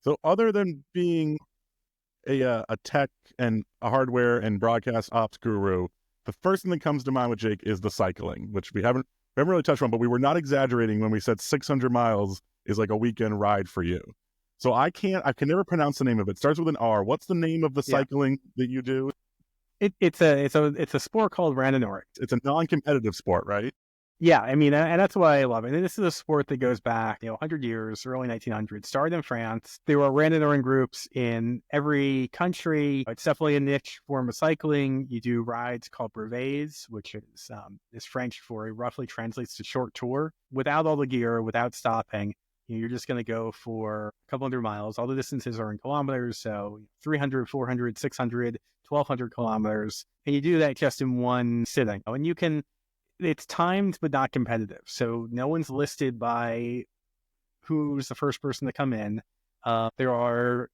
So other than being a tech and a hardware and broadcast ops guru, the first thing that comes to mind with Jake is the cycling, which we haven't really touched on, but we were not exaggerating when we said 600 miles is like a weekend ride for you. So I can never pronounce the name of it. It starts with an R. What's the name of the Yeah. cycling that you do? It's a sport called Randonneuring. It's a non-competitive sport, right? Yeah, I mean, and that's why I love it. And this is a sport that goes back, 100 years, early 1900s. Started in France. There were randonneuring groups in every country. It's definitely a niche form of cycling. You do rides called brevets, which is French for it roughly translates to short tour, without all the gear, without stopping. You're just going to go for a couple hundred miles. All the distances are in kilometers, so 300, 400, 600, 1,200 kilometers. And you do that just in one sitting. And it's timed but not competitive. So no one's listed by who's the first person to come in. There are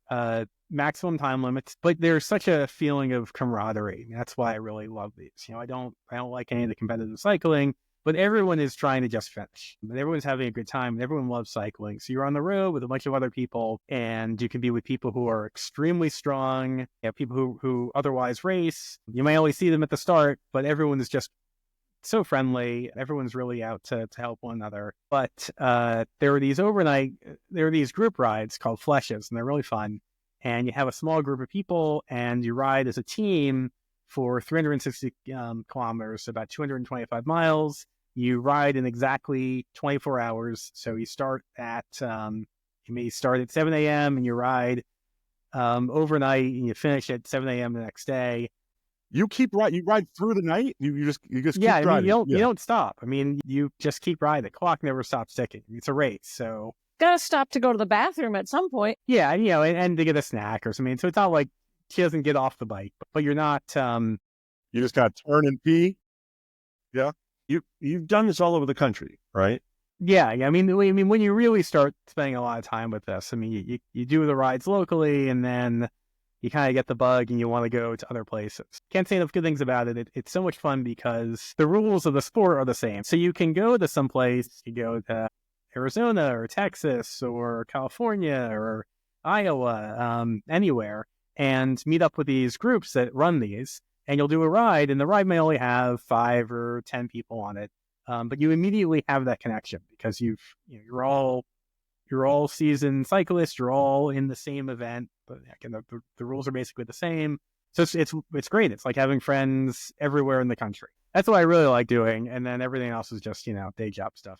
maximum time limits, but there's such a feeling of camaraderie. That's why I really love these. I don't like any of the competitive cycling, but everyone is trying to just finish. And everyone's having a good time, and everyone loves cycling. So you're on the road with a bunch of other people, and you can be with people who are extremely strong, people who otherwise race. You may only see them at the start, but everyone is just so friendly. Everyone's really out to help one another. But there are these group rides called flèches, and they're really fun. And you have a small group of people, and you ride as a team for 360 kilometers, about 225 miles. You ride in exactly 24 hours. So you may start at 7 a.m. and you ride overnight, and you finish at 7 a.m. the next day. You ride through the night. You just Yeah, keep I mean, riding. you don't stop. I mean, you just keep riding. The clock never stops ticking. It's a race. So Gotta stop to go to the bathroom at some point. yeah, and to get a snack or something. So it's not like she doesn't get off the bike, but you're not. You just gotta turn and pee. Yeah. You've done this all over the country, right? Yeah. I mean, when you really start spending a lot of time with this, I mean, you do the rides locally, and then you kind of get the bug and you want to go to other places. Can't say enough good things about it. It's so much fun because the rules of the sport are the same. So you can go to some place, you go to Arizona or Texas or California or Iowa, anywhere, and meet up with these groups that run these, and you'll do a ride, and the ride may only have 5 or 10 people on it. But you immediately have that connection because you're all seasoned cyclists. You're all in the same event, but again, the rules are basically the same. So it's great. It's like having friends everywhere in the country. That's what I really like doing, and then everything else is just day job stuff.